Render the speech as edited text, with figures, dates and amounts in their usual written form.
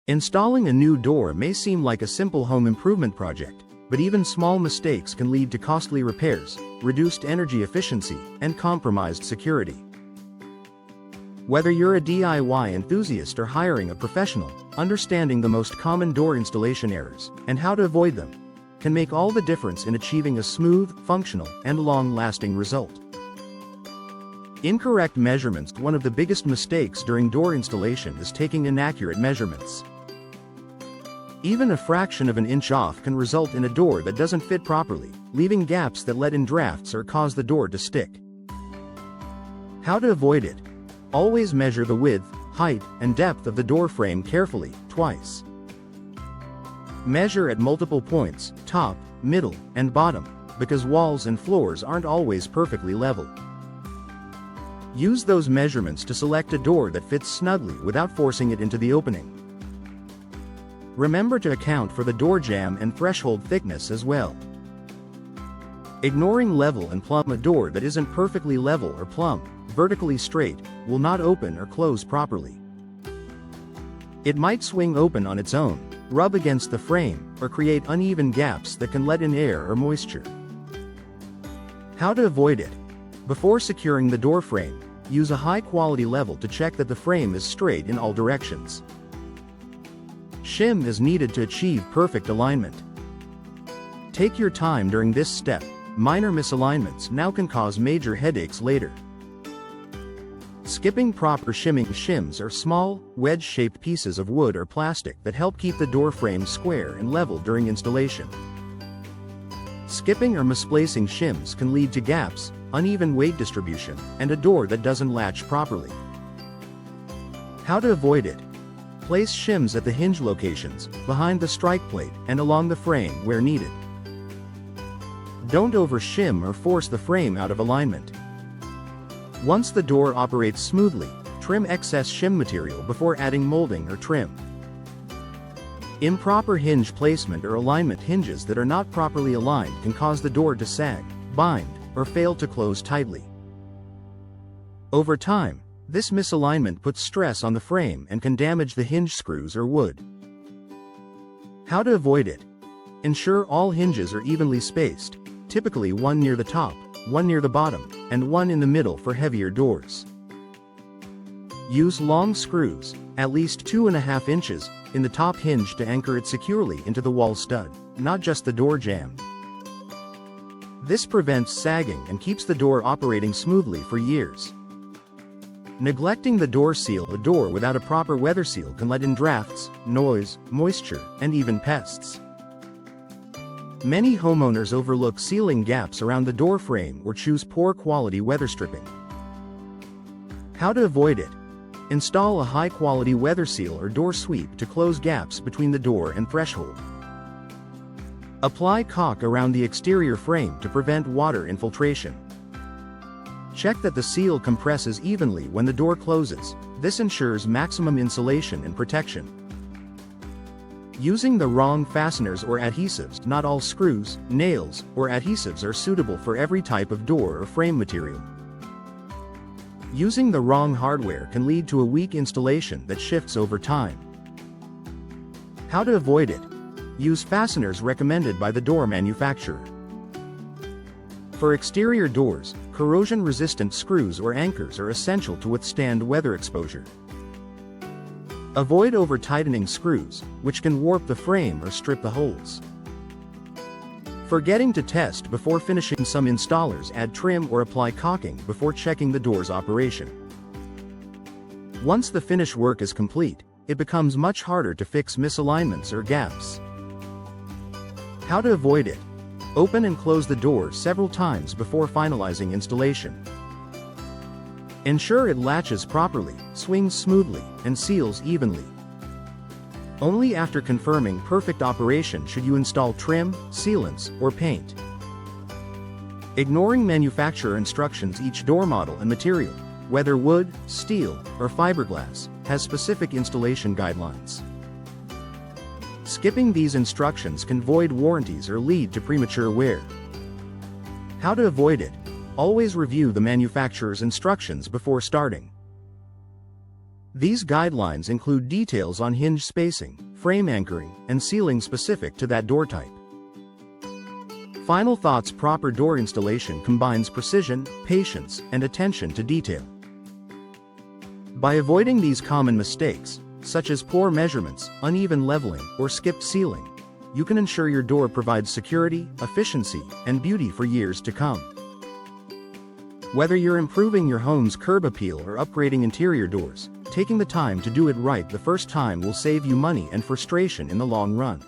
Installing a new door may seem like a simple home improvement project, but even small mistakes can lead to costly repairs, reduced energy efficiency, and compromised security. Whether you're a DIY enthusiast or hiring a professional, understanding the most common door installation errors, and how to avoid them, can make all the difference in achieving a smooth, functional, and long-lasting result. Incorrect measurements. One of the biggest mistakes during door installation is taking inaccurate measurements. Even a fraction of an inch off can result in a door that doesn't fit properly, leaving gaps that let in drafts or cause the door to stick. How to avoid it? Always measure the width, height, and depth of the door frame carefully, twice. Measure at multiple points, top, middle, and bottom, because walls and floors aren't always perfectly level. Use those measurements to select a door that fits snugly without forcing it into the opening. Remember to account for the door jamb and threshold thickness as well. Ignoring level and plumb. A door that isn't perfectly level or plumb, vertically straight, will not open or close properly. It might swing open on its own, rub against the frame, or create uneven gaps that can let in air or moisture. How to avoid it? Before securing the door frame, use a high-quality level to check that the frame is straight in all directions. Shim is needed to achieve perfect alignment. Take your time during this step. Minor misalignments now can cause major headaches later. Skipping proper shimming. Shims are small, wedge-shaped pieces of wood or plastic that help keep the door frame square and level during installation. Skipping or misplacing shims can lead to gaps, uneven weight distribution, and a door that doesn't latch properly. How to avoid it? Place shims at the hinge locations, behind the strike plate, and along the frame where needed. Don't over-shim or force the frame out of alignment. Once the door operates smoothly, trim excess shim material before adding molding or trim. Improper hinge placement or alignment. Hinges that are not properly aligned can cause the door to sag, bind, or fail to close tightly. Over time, this misalignment puts stress on the frame and can damage the hinge screws or wood. How to avoid it? Ensure all hinges are evenly spaced, typically one near the top, one near the bottom, and one in the middle for heavier doors. Use long screws, at least 2.5 inches, in the top hinge to anchor it securely into the wall stud, not just the door jamb. This prevents sagging and keeps the door operating smoothly for years. Neglecting the door seal. A door without a proper weather seal can let in drafts, noise, moisture, and even pests. Many homeowners overlook sealing gaps around the door frame or choose poor quality weather stripping. How to avoid it? Install a high-quality weather seal or door sweep to close gaps between the door and threshold. Apply caulk around the exterior frame to prevent water infiltration. Check that the seal compresses evenly when the door closes. This ensures maximum insulation and protection. Using the wrong fasteners or adhesives. Not all screws, nails, or adhesives are suitable for every type of door or frame material. Using the wrong hardware can lead to a weak installation that shifts over time. How to avoid it? Use fasteners recommended by the door manufacturer. For exterior doors, corrosion-resistant screws or anchors are essential to withstand weather exposure. Avoid over-tightening screws, which can warp the frame or strip the holes. Forgetting to test before finishing. Some installers add trim or apply caulking before checking the door's operation. Once the finish work is complete, it becomes much harder to fix misalignments or gaps. How to avoid it? Open and close the door several times before finalizing installation. Ensure it latches properly, swings smoothly, and seals evenly. Only after confirming perfect operation should you install trim, sealants, or paint. Ignoring manufacturer instructions. Each door model and material, whether wood, steel, or fiberglass, has specific installation guidelines. Skipping these instructions can void warranties or lead to premature wear. How to avoid it? Always review the manufacturer's instructions before starting. These guidelines include details on hinge spacing, frame anchoring, and sealing specific to that door type. Final thoughts: proper door installation combines precision, patience, and attention to detail. By avoiding these common mistakes, such as poor measurements, uneven leveling, or skipped sealing, you can ensure your door provides security, efficiency, and beauty for years to come. Whether you're improving your home's curb appeal or upgrading interior doors, taking the time to do it right the first time will save you money and frustration in the long run.